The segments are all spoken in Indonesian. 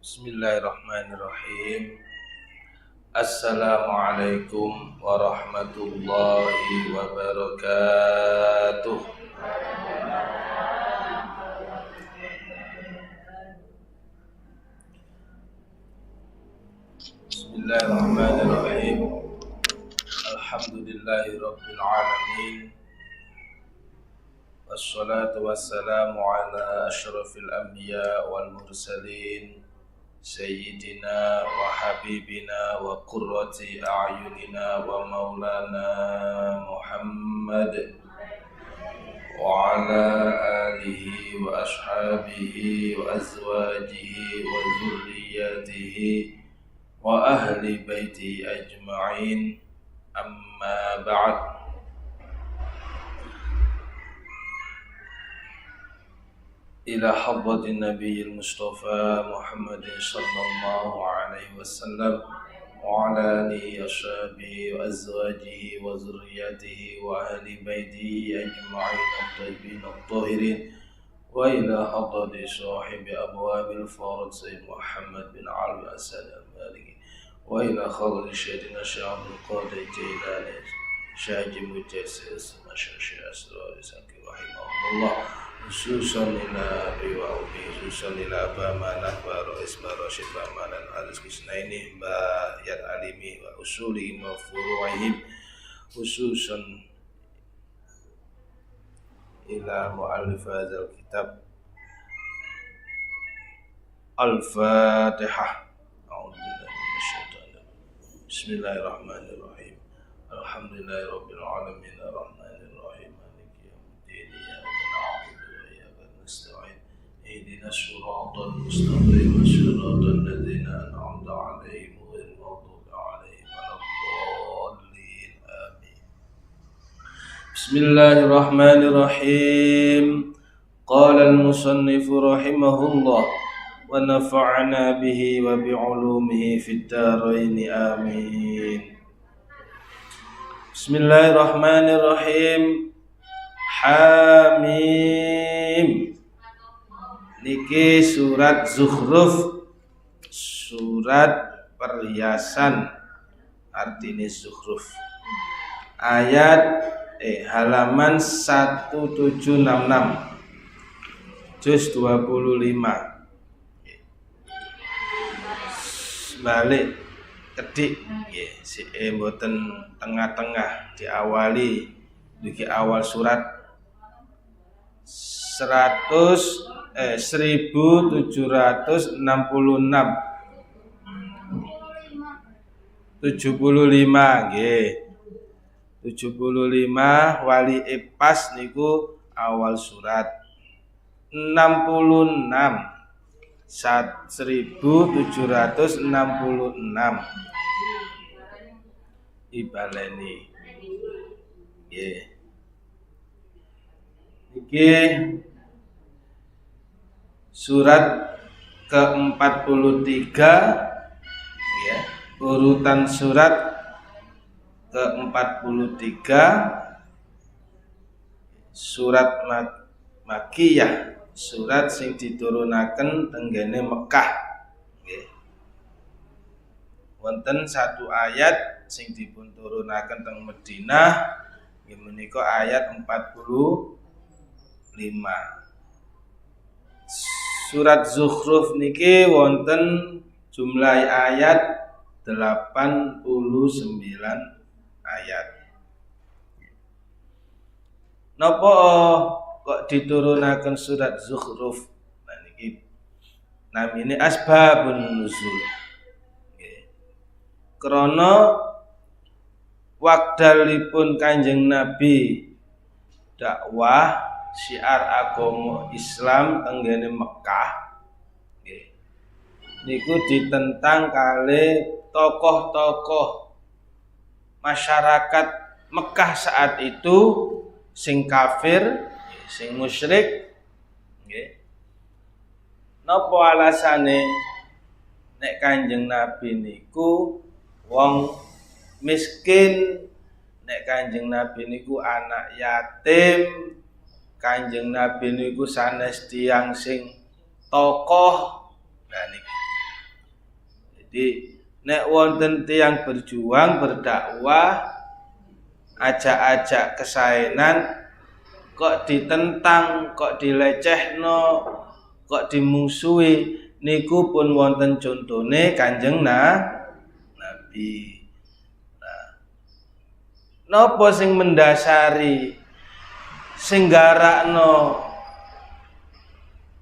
Bismillahirrahmanirrahim. Assalamualaikum warahmatullahi wabarakatuh. Bismillahirrahmanirrahim. Alhamdulillahi rabbil alamin. Wassalatu wassalamu ala asyrafil anbiya wal mursalin Sayyidina wa habibina wa qurrati a'yunina wa maulana Muhammad wa ala alihi wa ashabihi wa azwajihi wa zurriyatihi wa ahli baiti ajma'in, amma ba'd. Ila hadratin nabiyil mustafa Muhammadin sallallahu alaihi wasallam wa ala alihi ashabihi wa azwajihi wa zurriyatihi wa ahli baitihi ajma'in at-tayyibin at-tahirin, wa ila hadrati sahibi abwabil farad Sayyid Muhammad bin Ali Asad al-Maliki, wa ila hadrati Sayyidina Syekh Abdul Qadir Jailani Syahji Mujassis Masyayikh Asrar Sakir rahimahullah, khususan ila biwa ubi, khususan ila bamanah wa ra'is barasyid bamanan halis kisnaini mbak yad alimi wa usuli wa furu'ihim, khususan ila mu'allif hadzal kitab. Al-Fatihah. A'udzubillahi minasyaitonir rajim. Bismillahirrahmanirrahim. Alhamdulillahi rabbil alamin arrahmanir rahim maliki yaumiddin iyyaka na'budu wa iyyaka nasta'in ihdinas siratal mustaqim siratal ladzina an'amta 'alaihim ghairil maghdubi 'alaihim waladdallin amin. Bismillahirrahmanirrahim. Qala al-musannif rahimahullah wa nafa'na bihi wa bi'ulumihi fid dharain amin. Bismillahirrahmanirrahim. Hamim. Niki surat Zukhruf, surat perhiasan, artinya Zukhruf. Ayat halaman 1766, juz 25. Balik kedik nggih, sik mboten tengah-tengah, diawali niki awal surat 1766 75 nggih, 75 wali pas niku awal surat, 66 1766 ibaleni nggih. Iki surat ke-43 ya, urutan surat ke-43, surat Makkiyah, surat sing diturunaken tenggene Mekah nggih. Wonten satu ayat sing dipun turunaken teng Madinah nggih menika ayat 45. Surat Zukhruf niki wonten jumlah ayat 89 ayat. Napa kok diturunaken surat Zukhruf? Nah niki namine asbabun nuzul. Nggih. Krana wekdalipun Kanjeng Nabi dakwah syiar agama Islam tenggene Mekah nggih, niku ditentang kalih tokoh-tokoh masyarakat Mekah saat itu sing kafir, sing musyrik nggih. Napa alasane nek Kanjeng Nabi niku wong miskin, nek Kanjeng Nabi niku anak yatim, Kanjeng Nabi niku sanes tiyang sing tokoh. Nah niki Jadi nek wonten tiyang berjuang berdakwah ajak-ajak kesaenan kok ditentang, kok dilecehno, kok dimusuhi, niku pun wonten contone Kanjeng Nabi. Nah, napa sing mendasari sing garakno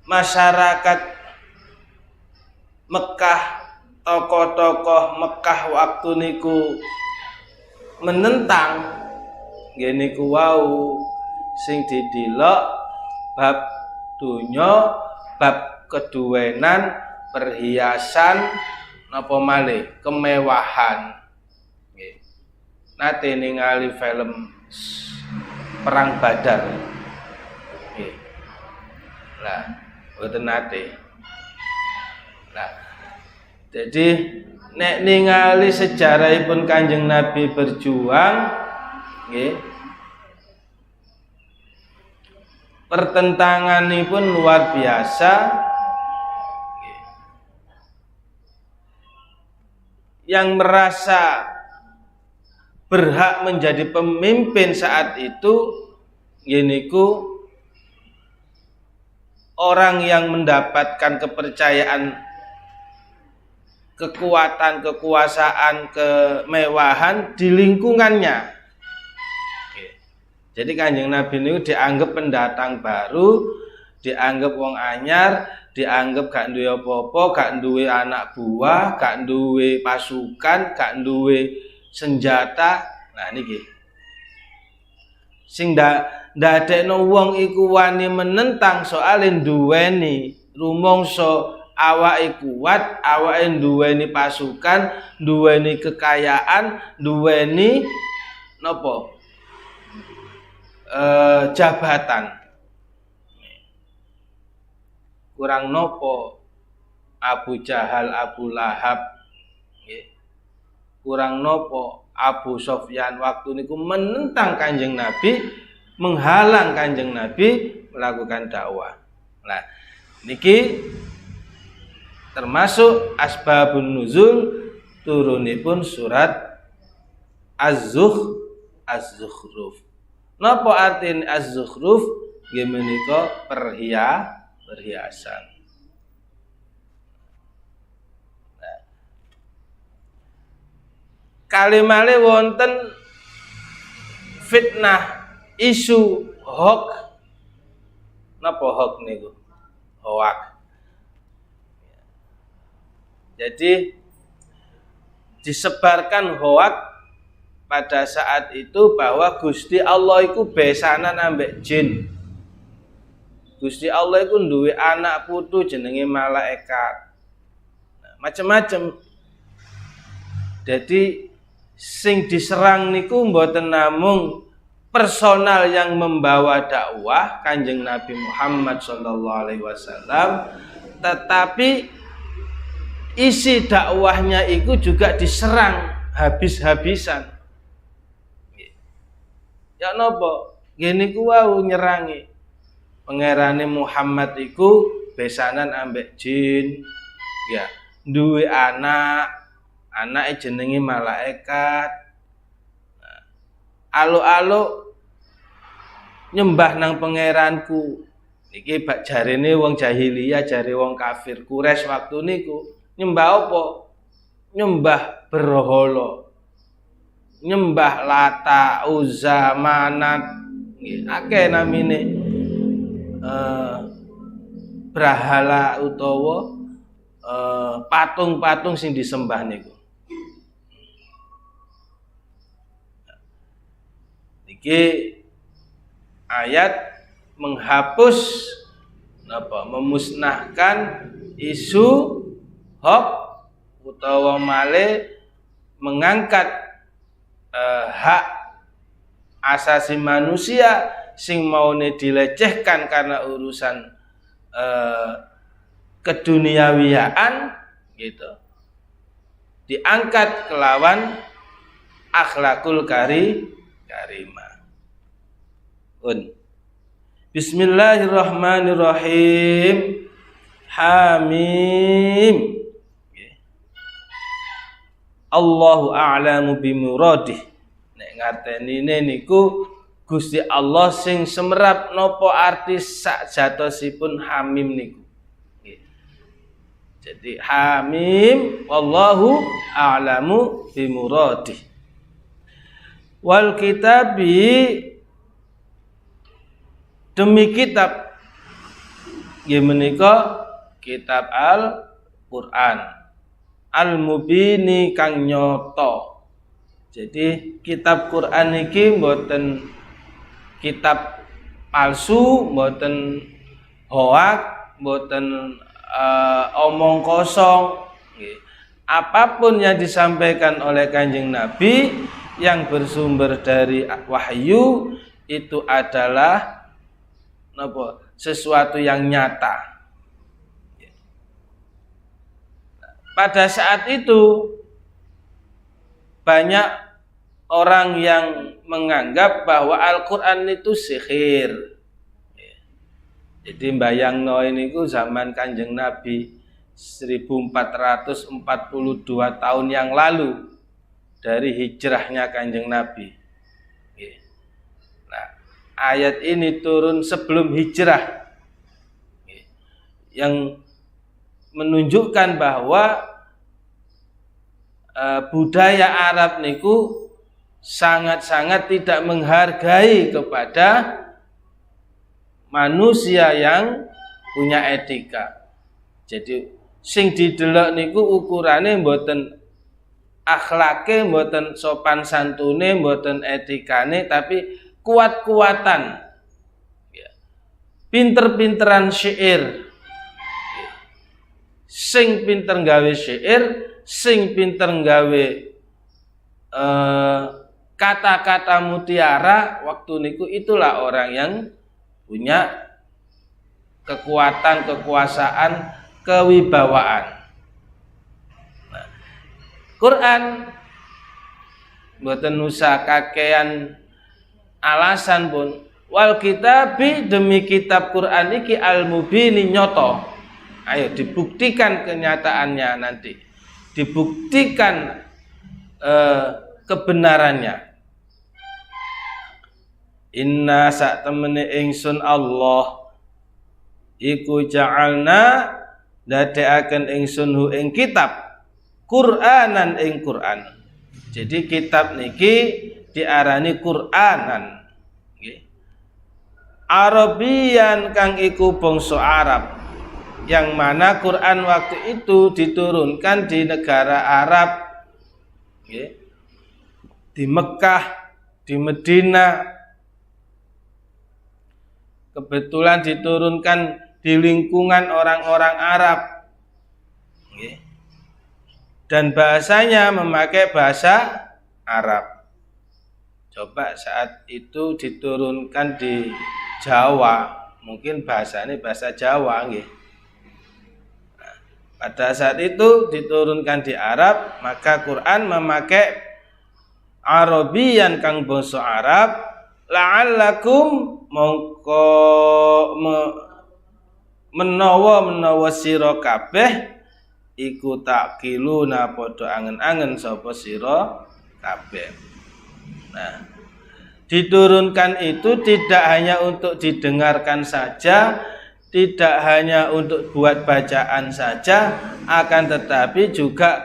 masyarakat Mekah, tokoh-tokoh Mekah waktu niku menentang nggih niku wau sing didelok bab donya, bab keduwenan, perhiasan napa malih kemewahan. Nggih. Nate ningali film Perang Badar. Nggih. Lah, mboten nate. Lah, jadi nek ningali sejarahipun Kanjeng Nabi berjuang nggih, pertentanganipun luar biasa nggih. Yang merasa berhak menjadi pemimpin saat itu niku orang yang mendapatkan kepercayaan, kekuatan, kekuasaan, kemewahan di lingkungannya. Jadi Kanjeng Nabi niku dianggap pendatang baru, dianggap wong anyar, dianggap gak duwe apa-apa, gak duwe anak buah, gak duwe pasukan, gak duwe senjata. Nah niki sing ndadekno wong iku wani menentang soalé duweni rumangsa awake kuat, awake duweni pasukan, duweni kekayaan, duweni napa? Jabatan. Kurang nopo Abu Jahal, Abu Lahab, kurang nopo Abu Sofyan waktu niku menentang Kanjeng Nabi, menghalang Kanjeng Nabi melakukan dakwah. Nah, niki termasuk asbabun nuzul turunipun surat Az-Zukhruf. Napa artine Az-Zukhruf? Nggih menika perhiasan. Nah, kalimale wonten fitnah, isu hoax. Napa hoax niku? Hoax. Jadi disebarkan hoax pada saat itu bahwa Gusti Allah iku besanan ambek jin. Gusti Allah iku duwe anak putu jenenge malaikat. Nah, macam-macam. Jadi sing diserang niku mboten namung personal yang membawa dakwah Kanjeng Nabi Muhammad SAW, tetapi isi dakwahnya itu juga diserang habis-habisan. Ya napa? Ngene ku wau nyerangi. Pangerane Muhammad iku besanan ambek jin. Ya, duwe anake jenenge malaikat. Aluk-aluk nyembah nang pangeranku. Iki bak jarene wong jahiliyah, jare wong kafir Quraisy waktu niku nyembah apa? Nyembah berhala. Nyembah Lata, Uzza, Manat, akeh namine brahala utawa patung-patung sing disembah niku. Iki ayat menghapus memusnahkan isu hoax utawa male mengangkat hak asasi manusia sing maune dilecehkan karena urusan keduniawiaan gitu, diangkat kelawan akhlakul karimah. Bismillahirrahmanirrahim. Hamim. Allahu a'lamu bimuradih. Nek ngartenine niku Gusti Allah sing semerap nopo arti sakjatosipun hamim niku. Jadi hamim wallahu a'lamu bimuradih. Wal kitabi demi kitab nggih menika kitab Al-Qur'an al-mubini kang nyoto. Jadi kitab Quran niki mboten kitab palsu, mboten hoak, mboten omong kosong. Apapun yang disampaikan oleh Kanjeng Nabi yang bersumber dari wahyu itu adalah sesuatu yang nyata. Pada saat itu banyak orang yang menganggap bahwa Al-Quran itu sihir. Jadi mbayangno ini ku zaman Kanjeng Nabi 1442 tahun yang lalu dari hijrahnya Kanjeng Nabi. Nah, ayat ini turun sebelum hijrah yang menunjukkan bahwa budaya Arab niku sangat-sangat tidak menghargai kepada manusia yang punya etika. Jadi sing didelok niku ukurane mboten akhlake, mboten sopan santune, mboten etikane, tapi kuat-kuatan. Pinter-pinteran syair. Sing pinter gawe syair, sing pinter gawe kata-kata mutiara, waktu niku itulah orang yang punya kekuatan, kekuasaan, kewibawaan. Nah, Quran mboten usah kakean alasan pun. Wal kitabi demi kitab Quran iki al-mubini nyoto. Ayo dibuktikan kenyataannya nanti. Dibuktikan kebenarannya. Inna sak temene ingsun Allah iku ja'alna dadekaken ingsun hu ing kitab Qur'anan ing Qur'an. Jadi kitab niki diarani Qur'anan. Nggih. Arabian kang iku bangsa Arab. Yang mana Quran waktu itu diturunkan di negara Arab, di Mekah, di Medina. Kebetulan diturunkan di lingkungan orang-orang Arab, dan bahasanya memakai bahasa Arab. Coba saat itu diturunkan di Jawa, mungkin bahasanya bahasa Jawa, nggih. Pada saat itu diturunkan di Arab, maka Quran memakai Arabian kang basa Arab, la'allakum mongko menawa sira kabeh iku taqiluna padha angen-angen sapa sira kabeh. Nah, diturunkan itu tidak hanya untuk didengarkan saja, tidak hanya untuk buat bacaan saja, akan tetapi juga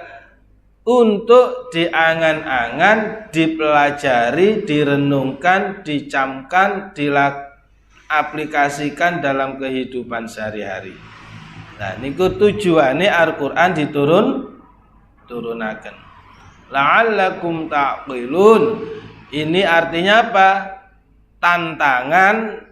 untuk diangan-angan, dipelajari, direnungkan, dicamkan, diaplikasikan dalam kehidupan sehari-hari. Nah, niku tujuane Al-Qur'an turunaken. La'allakum ta'qilun. Ini artinya apa? Tantangan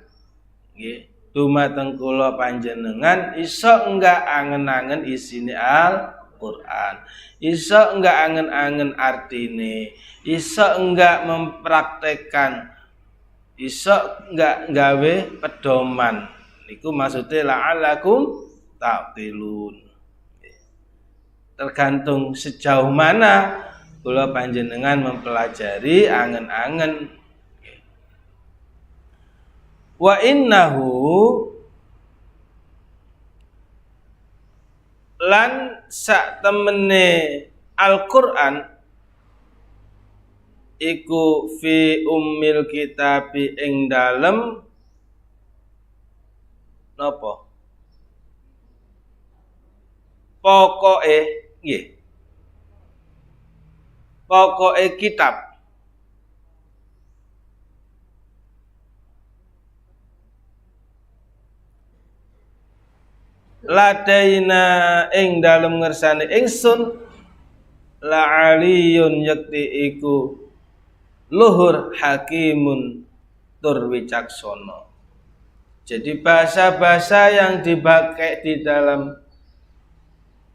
nggih. Dumateng kula panjenengan iso enggak angen-angen isine Al-Qur'an, iso enggak angen-angen artine, iso enggak mempraktekkan, iso enggak gawe pedoman. Niku maksudnya la'allakum taqilun. Tergantung sejauh mana kula panjenengan mempelajari angen-angen. Wa innahu lan sak temene Al-Qur'an iku fi ummil kitabi ing dalem napa pokoke nggih pokoke kitab ladaina ing dalem ngersane ingsun la aliyun yakti iku luhur hakimun tur wicaksana. Jadi bahasa-bahasa yang dipakai di dalam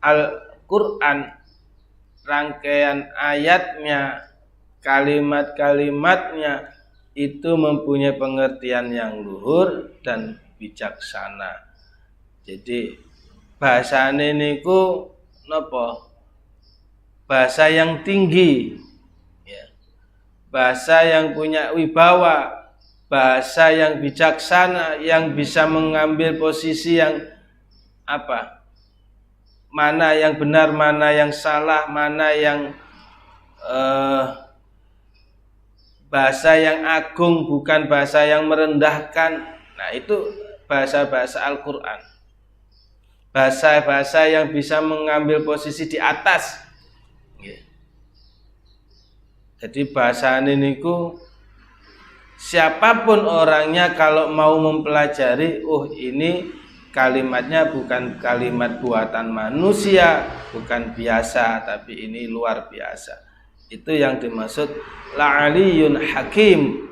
Al-Qur'an, rangkaian ayatnya, kalimat-kalimatnya itu mempunyai pengertian yang luhur dan bijaksana. Jadi bahasane niku napa? Bahasa yang tinggi, ya. Bahasa yang punya wibawa, bahasa yang bijaksana, yang bisa mengambil posisi yang apa? Mana yang benar, mana yang salah, mana yang bahasa yang agung, bukan bahasa yang merendahkan. Nah, itu bahasa-bahasa Al-Qur'an. Bahasa-bahasa yang bisa mengambil posisi di atas. Jadi bahasa ini niku siapapun orangnya kalau mau mempelajari, ini kalimatnya bukan kalimat buatan manusia, bukan biasa, tapi ini luar biasa. Itu yang dimaksud la'aliyun hakim.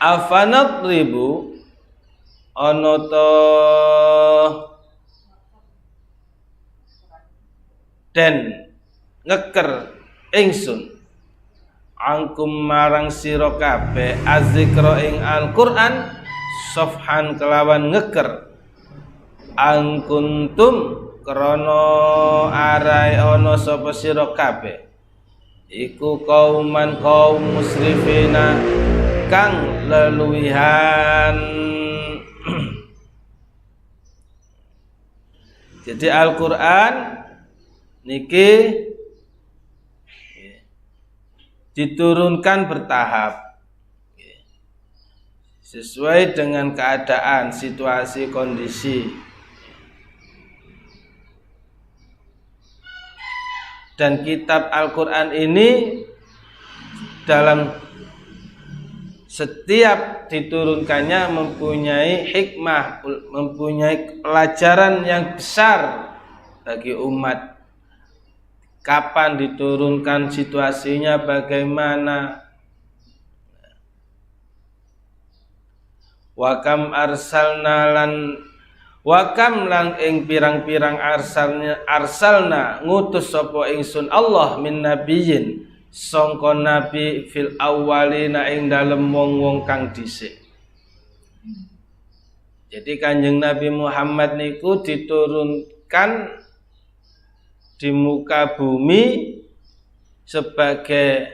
Afanadribu ana ta den ngeker ingsun angkum marang sira kabeh azzikra ing Al-Qur'an sofhan kelawan ngeker angkuntum krana arai ana sapa sira kabeh iku kauman kaum musrifina kang leluwihan. Jadi Al-Qur'an niki diturunkan bertahap sesuai dengan keadaan, situasi, kondisi. Dan kitab Al-Qur'an ini dalam setiap diturunkannya mempunyai hikmah, mempunyai pelajaran yang besar bagi umat. Kapan diturunkan, situasinya bagaimana. Wakam lan ing pirang-pirang arsalna ngutus sapa ingsun Allah min nabiyyin sangka nabi fil awwalina ing dalem wong-wong kang dhisik. Jadi Kanjeng Nabi Muhammad niku diturunkan di muka bumi sebagai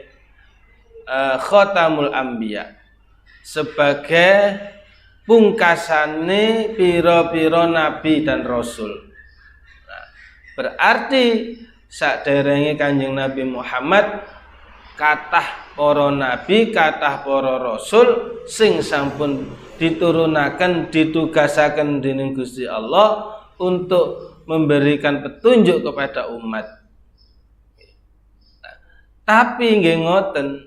khotamul anbiya, sebagai pungkasane pira-pira nabi dan rasul. Nah, berarti saderenge Kanjeng Nabi Muhammad kathah para nabi, kathah para rasul sing sampun diturunaken, ditugasaken dening Gusti Allah untuk memberikan petunjuk kepada umat. Nah, tapi nggih ngoten.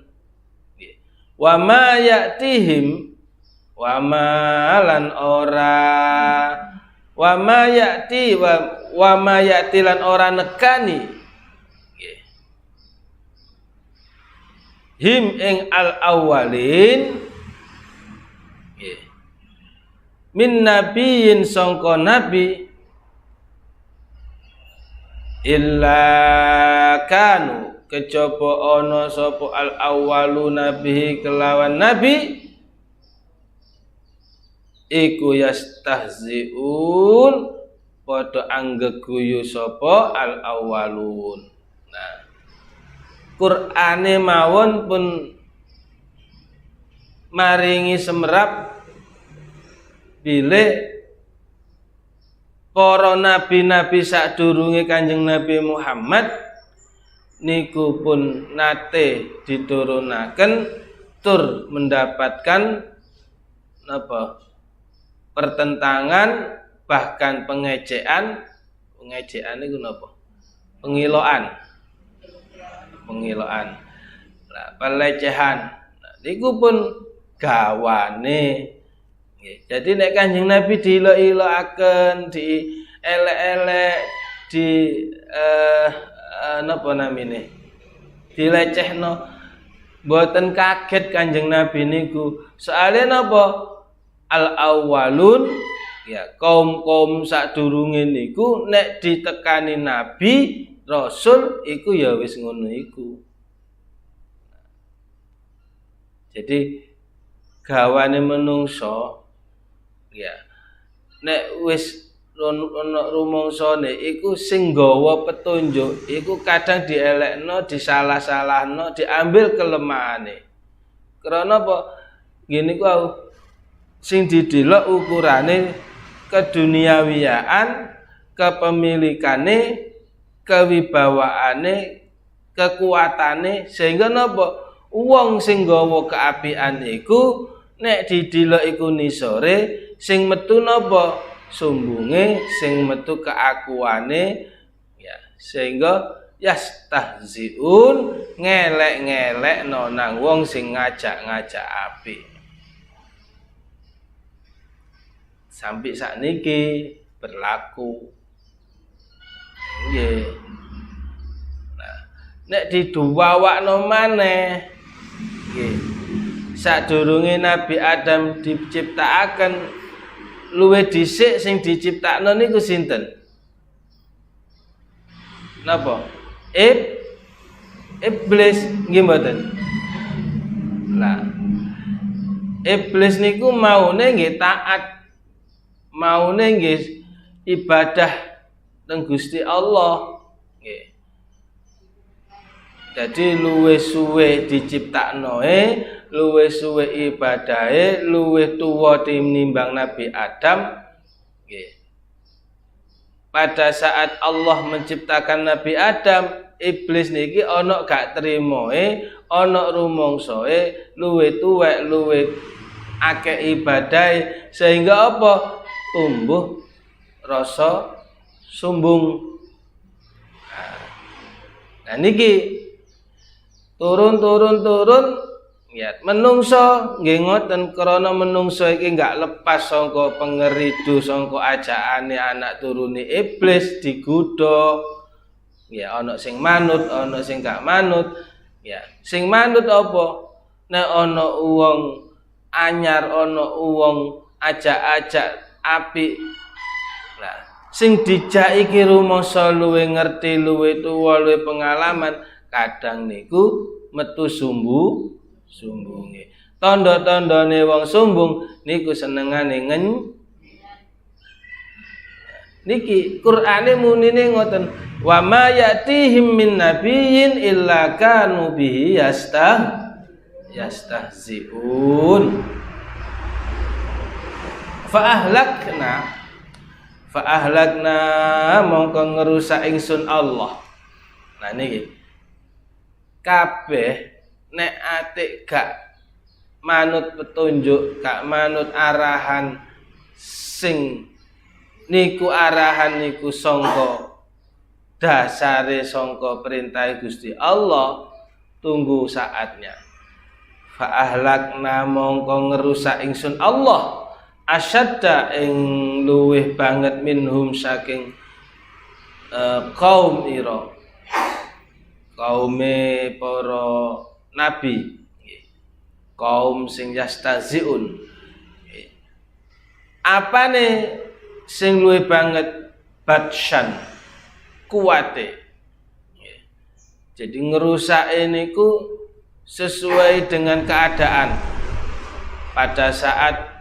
Wa ma ya'tihim wa ma lan ora wa ma ya'ti wa ma ya'ti lan ora nekani him ing al awwalin min nabiyyin sangka nabi illa kanu kejaba ana sapa al awwalu nabihi kelawan nabi iku yastahziun padha anggeguyu sapa al awwalun. Nah, Qur'ane mawon pun maringi semerap bilih para nabi-nabi sadurunge Kanjeng Nabi Muhammad niku pun nate diturunaken tur mendapatkan napa pertentangan bahkan pengejaan niku napa pengiloan nah, pelecehan nah, niku pun gawane nggih. Jadi nek Kanjeng Nabi diilo-iloaken, dielek-elek, di napa namine? Dilecehno, mboten kaget Kanjeng Nabi niku. Soale napa? Al-awwalun ya kaum-kaum sadurunge niku nek ditekani Nabi, Rasul iku ya wis ngono iku. Jadi gawane menungso ya nek wis ana rumangsane iku sing nggawa petunjuk iku kadang dielekno, disalah-salahno, diambil kelemahane. Karena apa? Ngene ku sing didelok ukurane keduniawiaan, kepemilikane, kewibawaane, kekuatane sehingga napa? Wong sing nggawa keapian iku nek didelok iku nisore sing metu napa sumbunge sing metu keakuane ya sehingga yastahziun ngelek-ngelek nang wong sing ngajak-ngajak apik sampai sakniki berlaku nggih. Nah nek diduwawakno maneh nggih sadurunge Nabi Adam diciptakaken luwih dhisik sing diciptakno niku sinten? Napa? Iblis nggih mboten. Nah, iblis niku maune nggih taat, maune nggih ibadah nang Gusti Allah nggih. Jadi luwih suwe diciptaknoe, luwih suwe ibadahe, luwih tuwa tinimbang Nabi Adam. Nggih. Pada saat Allah menciptakan Nabi Adam, iblis niki ana gak trimoe, ana rumangsae, luwih tuwek, luwih akeh ibadahe sehingga apa? Tumbuh rasa sumbung. Nah niki turun ya menungso nggih ngoten krana menungso iki enggak lepas saka pengeridu saka ajakane anak turune iblis digodha ya ana sing manut ana sing gak manut ya sing manut apa nek ana wong anyar ana wong ajak-ajak apik nah sing dijak iki rumangsa luwih ngerti luwih tuwa luwih pengalaman kadang niku metu sumbunge. Tanda-tandane wong sumbung niku senengane niki Qur'ane munine ngoten wa ma yatihim min nabiyyin illa kanu bihi yastahzi'un fa ahlakna mongko ngerusak ingsun Allah. Nah niki kabeh nek atik gak manut petunjuk, gak manut arahan sing niku arahan niku sangka dasare sangka perintah Gusti Allah, tunggu saatnya. Fa ahlakna mongko ngerusak ingsun Allah asyadda ing luweh banget minhum saking kaum ira. Kaume para nabi kaum sing yastaziun apane sing luwih banget batsyan kuwate jadi ngerusake niku sesuai dengan keadaan pada saat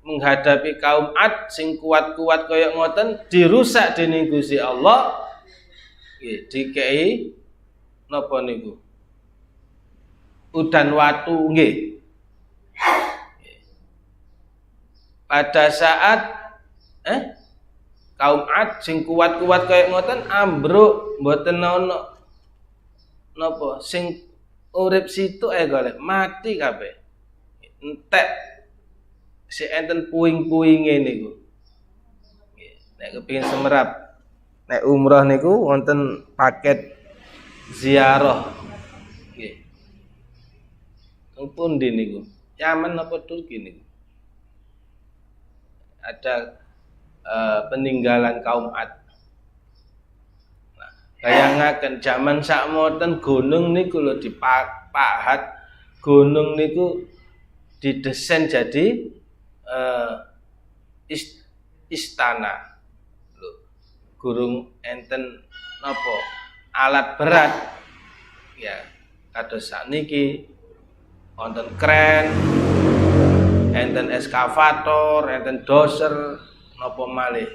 menghadapi kaum Ad sing kuat-kuat kaya ngoten dirusak dening Gusti Allah dikei napa niku udan watu nggih pada saat kaum Ad sing kuat-kuat kaya ngoten ambruk mboten ana napa sing urip situ golek mati kabeh. Entek si enten puing-puinge niku. Nek kepengin semerap, nek umrah niku wonten paket ziarah. Nggih. Teng pundi niku? Yaman apa Turki niku? Ada peninggalan kaum Ad. Nah, bayangaken jaman sakmoten gunung niku lho dipahat, gunung niku didesain jadi istana. Lho, gurung enten napa? Alat berat. Ya, kados sakniki wonten kren, enten eskavator, enten doser, napa malih.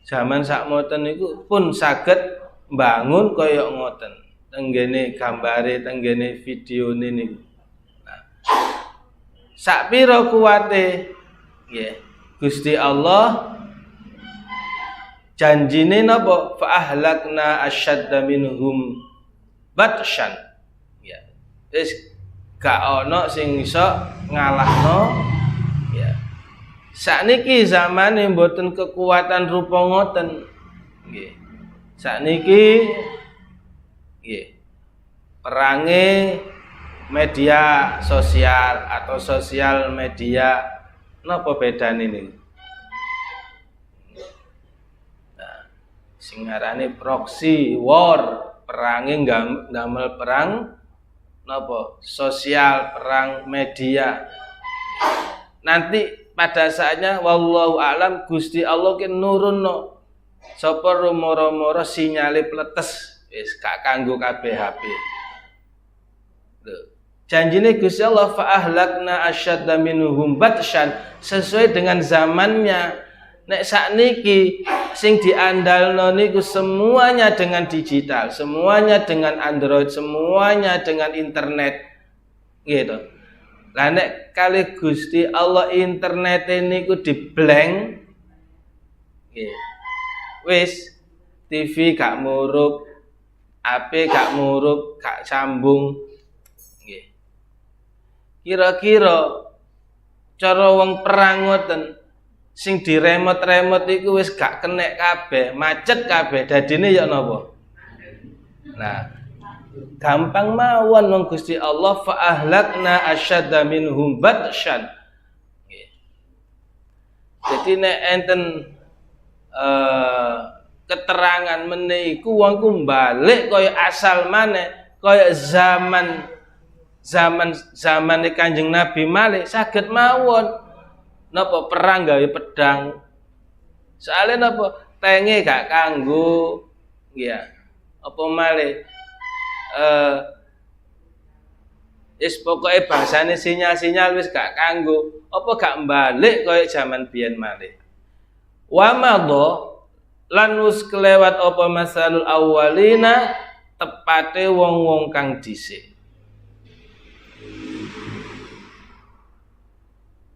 Zaman sakmoten niku pun saged mbangun kaya ngoten. Tenggene gambare, tenggene videone niku. Nah, sakpira kuwate nggih Gusti Allah janjine napa fa ahlakna asyadda minhum batshan. Ya. Wis gak ana sing iso ngalahno ya. Sakniki zamane mboten kekuatan rupa ngoten. Nggih. Sakniki nggih. Perange media sosial atau sosial media napa bedane niku? Nah, sing ngarane proxy war, perange ndamel perang napa? Sosial, perang media. Nanti pada saatnya wallahu alam Gusti Allah ki nurunno sapa rumara-mara sinyale pletes wis gak kanggo kabeh HP. Lho, janjine Gusti Allah fa ahlakna asyadda minhum batshan sesuai dengan zamannya. Nek sakniki sing diandalno niku semuanya dengan digital, semuanya dengan Android, semuanya dengan internet. Gitu. Lah nek kali Gusti Allah internet niku diblank. Nggih. Wis TV gak murup, HP gak murup, gak sambung. Nggih. Kira-kira cara wong perang ngoten sing diremot-remot iku wis gak kenek kabeh, macet kabeh, dadine ya napa? Nah, gampang mawon wong Gusti Allah fa ahlakna asyadda minhum batshan. Nggih. Dadi nek enten keterangan meniku wong ku balik kaya asal maneh, kaya zamane Kanjeng Nabi malih saged mawon. Napa perang gawe pedang. Soale napa tenge gak kanggo nggih. Apa malih wis pokoke bahasane sinyal-sinyal wis gak kanggo. Apa gak balik kaya jaman biyen malih. Wa madha lan wis kelewat apa masalul awwalina tepate wong-wong kang dhisik.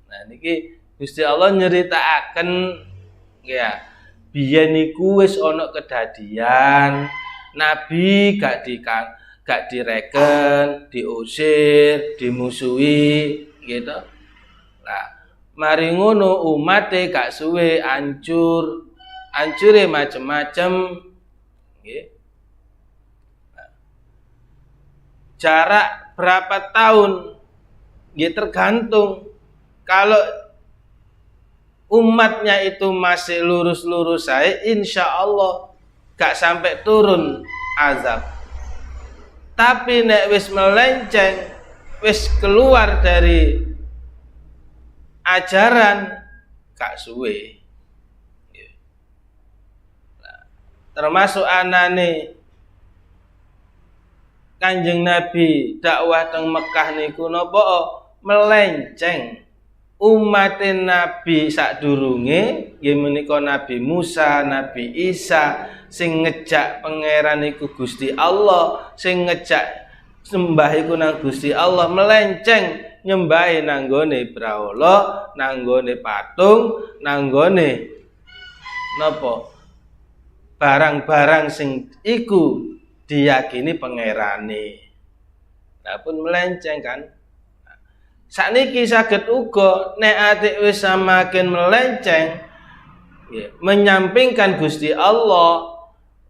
Nah niki Gusti Allah nyeritakaken ya biyen niku wis ana kedadian nabi gak direken, diusir, dimusuhi gitu. Nah, mari ngono umate gak suwe ancure macem-macem nggih. Nah, jarak berapa tahun nggih tergantung. Kalau umatnya itu masih lurus-lurus saja, insya Allah gak sampai turun azab. Tapi nek wis melenceng, wis keluar dari ajaran, gak suwe. Nah, termasuk anane Kanjeng Nabi dakwah teng Mekah niku napa melenceng. Umatin Nabi sadurunge nggih menika Nabi Musa, Nabi Isa sing ngejak pangeran iku Gusti Allah, sing ngejak sembah iku nang Gusti Allah melenceng nyembahe nanggone brahala, nanggone patung, nanggone napa? barang-barang sing iku diyakini pangerane. Nah pun melenceng kan. Sakniki saged uga nek ati wis samakin melenceng menyampingkan Gusti Allah,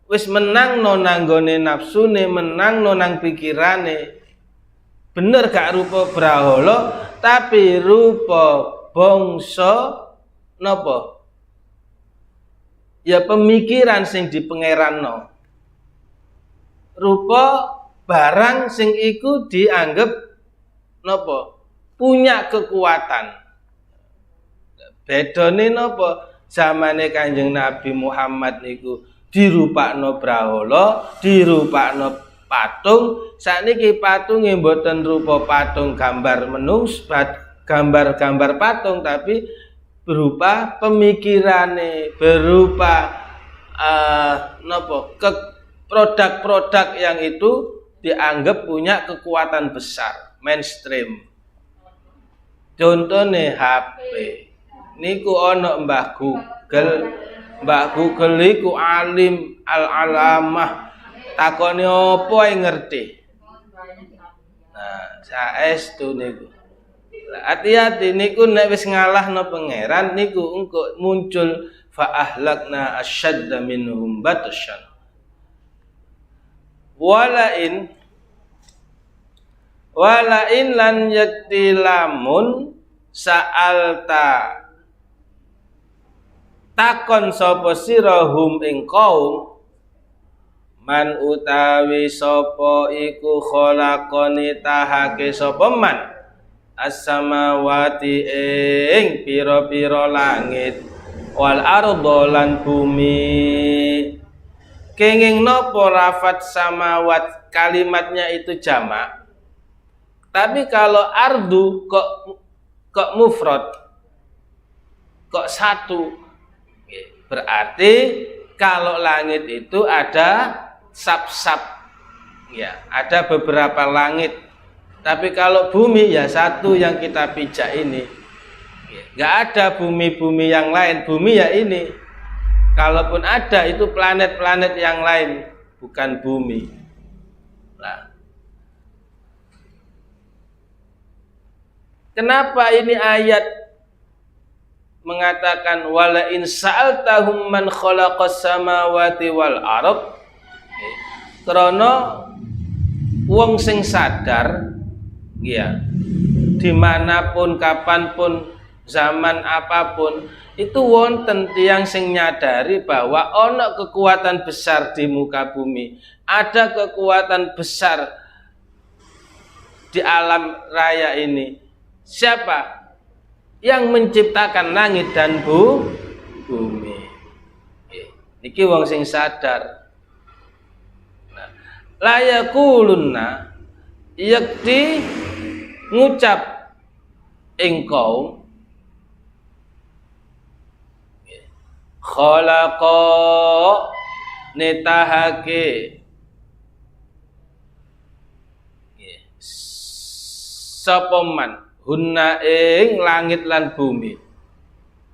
wis menangno nanggone nafsune, menangno nang pikirane. Bener gak rupa brahala tapi rupa bangsa napa? Ya pemikiran sing dipengeranno. Rupa barang sing iku dianggap napa? Punya kekuatan. Bedane napa? Zamane Kanjeng Nabi Muhammad niku dirupakno brahala, dirupakno patung. Sakniki patunge mboten rupa patung gambar menungso, gambar-gambar patung, tapi berupa pemikirane, berupa produk-produk yang itu dianggap punya kekuatan besar, mainstream. Contohnya HP. Niku ana Mbah Google. Mbah Google iku alim al-alamah. Takone apa ae ngerti. Nah, saestu niku. Hati-hati niku nek wis ngalahno pangeran niku engko muncul fa ahlakna asyadda minhum batsyan. Walain lan yakti lamun sa'alta takon sapa sirahum ing kaum man utawi sapa iku khalaqani tahake sapa man as-samawati ing pira-pira langit wal arda lan bumi. Kenging napa lafat samawat kalimatnya itu jamak, tapi kalau ardu kok mufrad, kok satu, berarti kalau langit itu ada sab-sab, ya ada beberapa langit. Tapi kalau bumi ya satu yang kita pijak ini. Nggak ada bumi-bumi yang lain. Bumi ya ini. Kalaupun ada itu planet-planet yang lain, bukan bumi. Nah, kenapa ini ayat mengatakan wala in sa'altahum man khalaqas samawati wal ardh? Karena wong sing sadar ya, dimanapun, kapanpun, zaman apapun, itu wonten tiyang sing nyadari bahwa ono kekuatan besar di muka bumi, ada kekuatan besar di alam raya ini. Siapa? Yang menciptakan langit dan bumi. Iki wong sing sadar. Nah, la yaqulunna yakti ngucap engkau khalaqa netahake sapa man hunna ing langit lan bumi.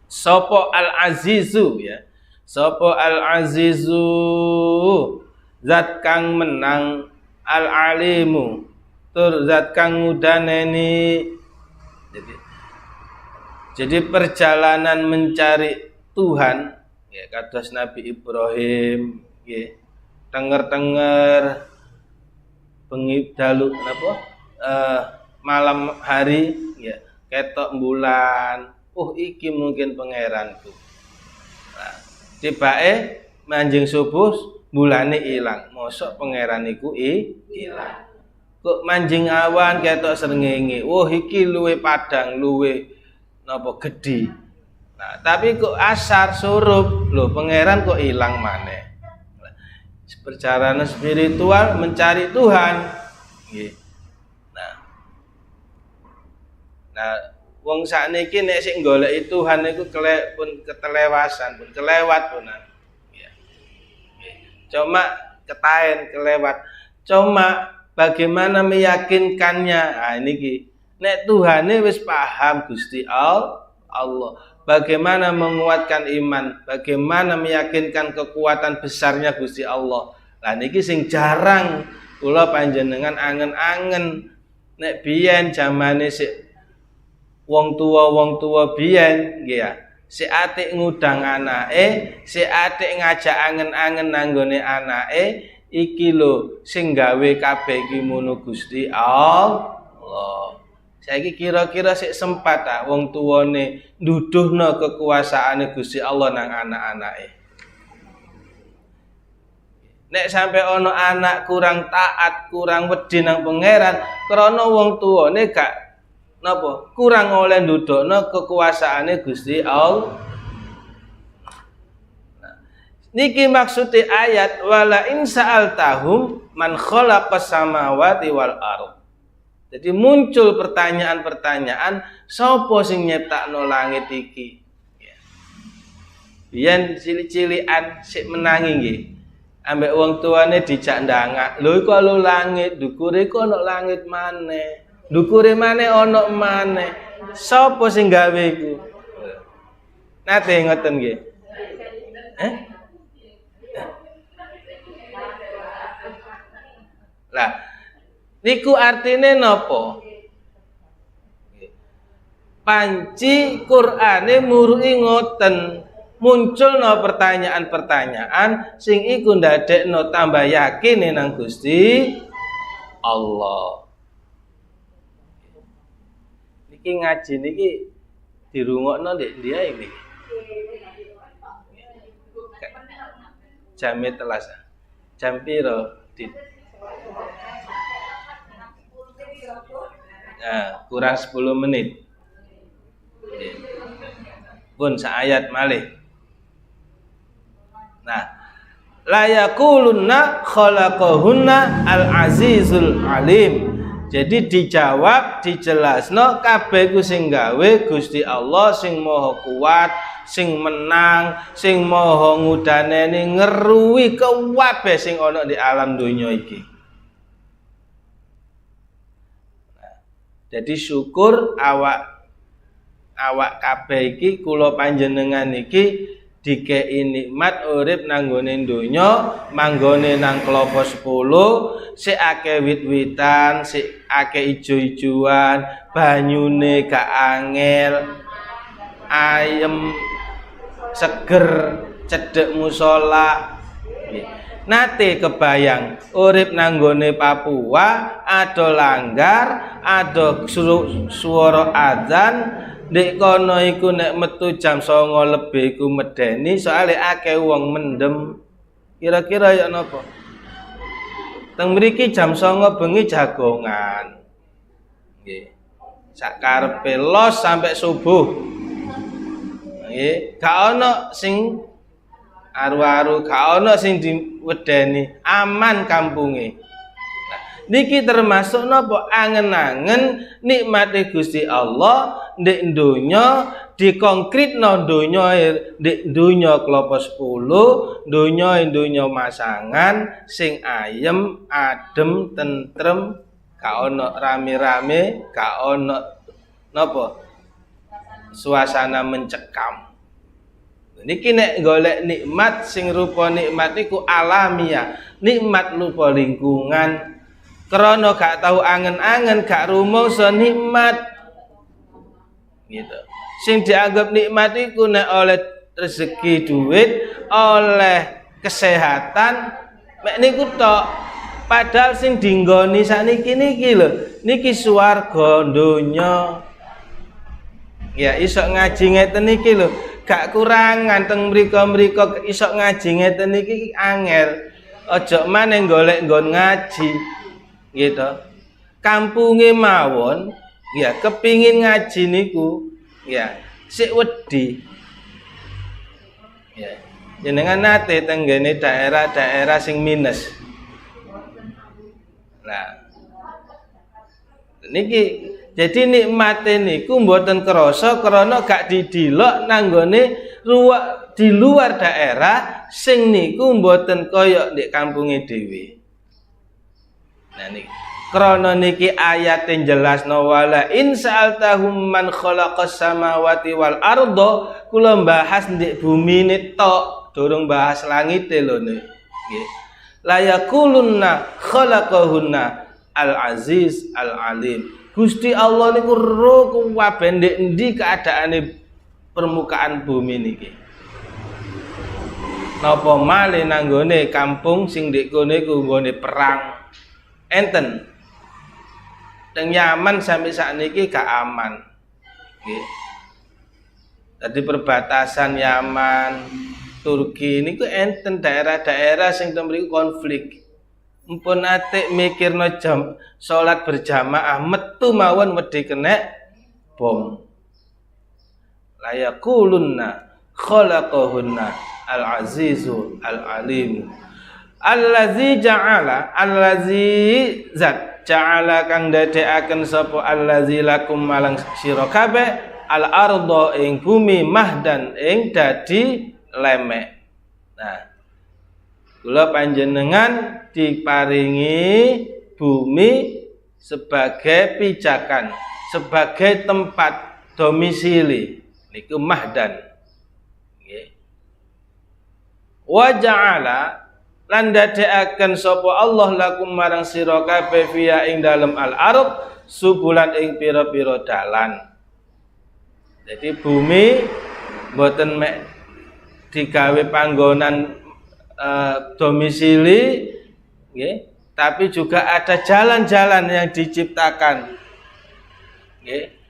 Sapa al-azizu ya, sapa al-azizu zat kang menang, al-alimu tur zat kang ngudaneni. Jadi perjalanan mencari Tuhan ya kados Nabi Ibrahim nggih tenger-tenger bengi dalu napa malam hari ya ketok bulan, iki mungkin pangeranku. Nah, tibake manjing subuh bulane ilang, mosok pangeran iku ilang. Kok manjing awan ketok srengenge, iki luwe padang, luwe napa gedhi. Nah, tapi kok asar surup, lho pangeran kok ilang maneh. Perjalanan spiritual mencari Tuhan. Nggih. Nah, wong sakniki nek sik goleki Tuhan niku pun ketelewasan, pun kelewat punan. Ya. Cuma ketahen kelewat. Cuma bagaimana meyakinkannya? Nah niki nek Tuhane wis paham Gusti Allah, Allah. Bagaimana menguatkan iman, bagaimana meyakinkan kekuatan besarnya Gusti Allah. Lah niki sing jarang kula panjenengan angen-angen nek biyen zamane sik wong tua biyen nggih ya. Si atik ngudang anake, si atik ngajak angen-angen nanggone anake, iki lho sing gawe kabeh iki mono Gusti Allah. Saiki kira-kira sik sempat ta wong tuwane nduduhna kekuasaane Gusti Allah nang anak-anake. Nek sampai ana anak kurang taat, kurang wedi nang pangeran, krana wong tuwane gak napa kurang oleh ndudukna kekuasaane Gusti Allah. Nah, niki maksudnya ayat wala in sa'altahum man khalaqas samawati wal ardh. Jadi muncul pertanyaan-pertanyaan sapa sing nyiptakno langit iki? Biyen cilik-cilikan sik menangi nggih. Ambek wong tuane dijak ndangak. Lho iku lho langit, dukure iku ana langit maneh. Dukure maneh ana maneh. Sapa sing gawe iku? Nate ngoten nggih. Lah niku artine napa? Panci Qur'ane muruhi ngoten. Munculno pertanyaan-pertanyaan sing iku ndadekno tambah yakin nang Gusti Allah. Niki ngaji niki dirungokno ndek ndi ae niki. Jam telas. Jam piro? Nah, kurang 10 menit. Pun saayat malih. Nah, la yaqulunna khalaqahunna al-azizul alim. Jadi dijawab, dijelasno kabeh ku sing gawe Gusti Allah sing maha kuat, sing menang, sing maha ngudaneni ngeruwi kabeh sing ana di alam donya iki. Nah, jadi syukur awak kabeh iki kula panjenengan iki dikei nikmat urip nang nggone donya, manggone nang klopo 10, sik akeh wit-witan, sik akeh ijo-ijoan, banyune gak angel, ayem, seger, cedhek musala. Nate kebayang urip nang nggone Papua, ada langgar, ada swara adzan. Nek kono iku nek metu jam 09.00 lebih iku medeni soalé akeh wong mendem. Kira-kira ya napa? Teng mriki jam 09.00 bengi jagongan. Nggih. Sakarepe los sampai subuh. Nggih, gak ana sing aru-aru, gak ana sing diwedeni, aman kampunge. Niki termasuk napa angen-angen nikmate Gusti Allah ndek donya dikonkritno donya ndek donya klopo 10 donya masangan sing ayem adem tentrem gak ono rame-rame gak ono napa suasana mencekam. Niki nek golek nikmat sing rupa nikmat iku alamiah, nikmat rupa lingkungan. Krana gak tahu angen-angen, gak rumangsa nikmat. Gitu. Sing dianggap nikmat iku nek oleh rezeki duit, oleh kesehatan, mek niku tok. Padahal sing dinggoni sakniki niki lho, niki swarga donya. Ya iso ngaji ngeten niki lho, gak kurangan teng mriko-mriko iso ngaji ngeten niki angel. Aja maneh golek nggon ngaji. Gitu. Kampunge mawon ya kepingin ngaji niku ya sik wedi. Ya. Jenengan nate tenggene daerah-daerah sing minus. Nah. Niki jadi nikmate niku mboten krasa krana gak didilok nang nggone di luar daerah sing niku mboten kaya ndek kampunge dhewe. Nah niki Krana niki ayat yang jelasno wala in sa'altahum man khalaqas samawati wal arda, kula bahas ndek bumi ne tok, durung bahas langite lho nggih. La yaqulunna khalaqahunna al aziz al alim. Gusti Allah niku ro kabeh ndek endi keadaane permukaan bumi niki. Napa malih nanggone kampung sing ndek kene ku nggone perang enten. Teng Yaman sampai saat ini gak aman. Nggih. Jadi perbatasan Yaman, Turki ini ku enten daerah-daerah sing temriku konflik. Mumpun ate mikirno jam salat berjamaah metu mawon wedi kena bom. La yaqulunna khalaqahunna al-azizu al-alim. Allazi zat ja'ala kang dadekaken sapa allazi lakum malang sira kabeh al arda ing bumi mahdan ing dadi lemek. Nah, kula panjenengan diparingi bumi sebagai pijakan, sebagai tempat domisili niku mahdan. Nggih. Wa ja'ala lan dadekaken sapa Allah lakum marang sira kabeh fiya ing dalem al-ardh subulan ing pira-pira dalan. Jadi bumi mboten mek digawe panggonan domisili nggih, tapi juga ada jalan-jalan yang diciptakan. Nggih.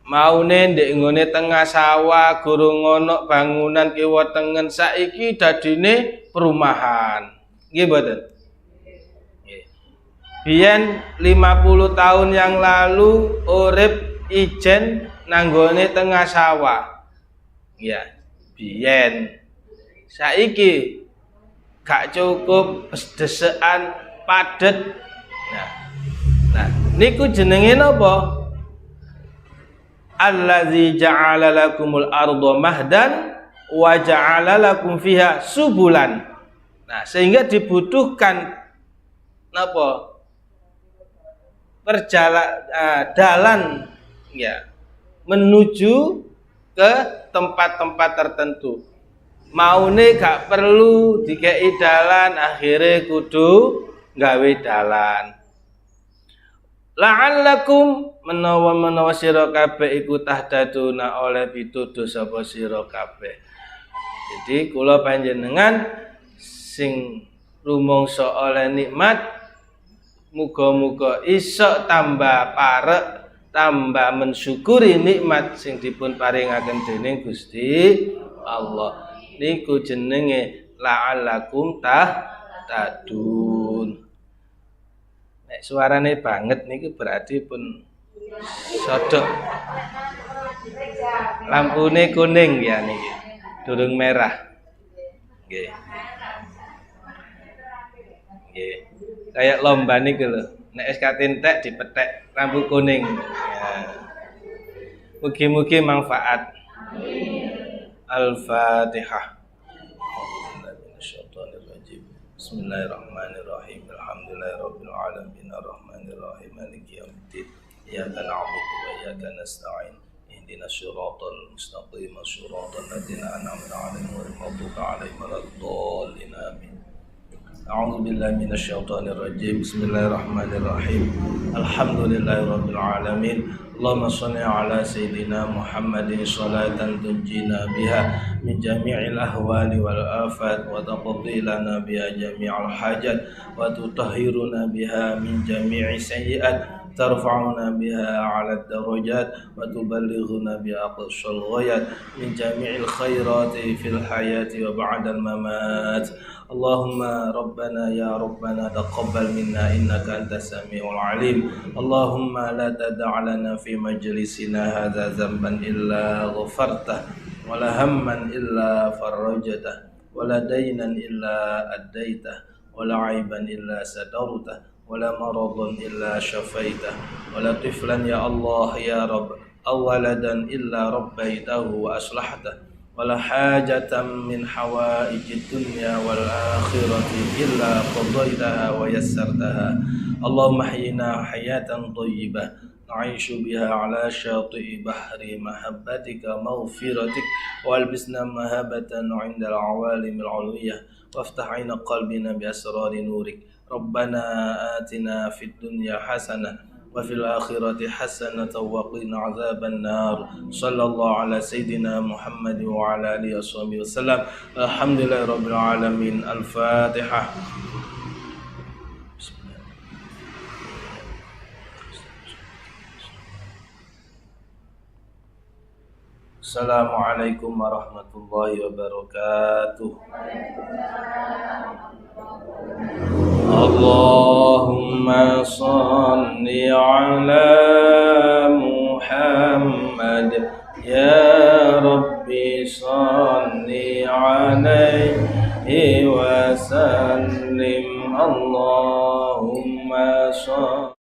Maune ndek nggone tengah sawah gurung ono bangunan kiwa tengen, saiki dadine perumahan. Nggih mboten? Nggih. Biyen 50 tahun yang lalu urip ijen nanggone tengah sawah. Ya, biyen. Saiki gak cukup desekan padet. Nah, niku jenenge napa? Allazi ja'ala lakumul arda mahdan wa ja'ala lakum fiha subulan. Nah, sehingga dibutuhkan napa? Dalan ya menuju ke tempat-tempat tertentu. Maune gak perlu dikei dalan, akhirnya kudu gawe dalan. La'allakum menawa sira kabeh iku tahtaduna oleh pituduh sapa sira kabeh. Jadi kula panjenengan sing rumangsa oleh nikmat muga-muga iso tambah parek, tambah mensyukuri nikmat sing dipun paringaken dening Gusti Allah. Niku jenenge la'allakum tahtadun. Nek suarane banget niki berarti pun sodok. Lampune kuning ya niki. Durung merah. Nggih. Nggih. Kayak lomba niku lho. Nek wis katentek dipetek lampu kuning. Ya. Mugi-mugi manfaat. Al-Fatihah. Bismillahirrahmanirrahim. Alhamdulillahirabbil alamin arrahmanir rahim maliki yaumiddin. Iyyaka na'budu wa iyyaka nasta'in. Ihdinas siratal mustaqim siratal ladzina an'amta 'alaihim ghairil maghdubi 'alaihim waladdallin. Amin. A'udzu billahi minasy syaithanir rajim. Bismillahirrahmanirrahim. Alhamdulillahirabbil alamin. Allahumma shalli ala sayyidina Muhammadin sholatan tunjina biha min jami'il ahwali wal afat wa taqdi lana biha jami'al hajat wa tutahhiruna biha min jami'i sayyi'at tarfa'una biha 'ala ad-darajat wa tuballighuna biha aqsal ghayat min jami'il khairati fil hayati wa ba'dal mamat. Allahumma rabbana ya rabbana taqabbal minna innaka antas samiul alim. Allahumma la tada' lana fi majlisina hadza dhanban illa ghafartah wa la hamman illa farajtah wa la daynan illa addaitah wa la aiban illa satartah wa la maradan illa syafaitah wa la tiflan ya Allah ya rabb aw waladan illa rabbaitahu wa aslahtah ولا حاجة من حوائج الدنيا والآخرة إلا قضيتها ويسرتها اللهم احينا حياة طيبة نعيش بها على شاطئ بحر محبتك مغفرتك والبسنا مهابة عند العوالم العلوية وافتح عين قلبنا بأسرار نورك ربنا آتنا في الدنيا حسنة وفي الآخرة حسنة وقنا عذاب النار صلى الله على سيدنا محمد وعلى آله وصحبه وسلم الحمد لله رب العالمين الفاتحة Assalamualaikum warahmatullahi wabarakatuh. Allahumma salli ala Muhammad ya Rabbi salli alaihi wa sallim Allahumma salli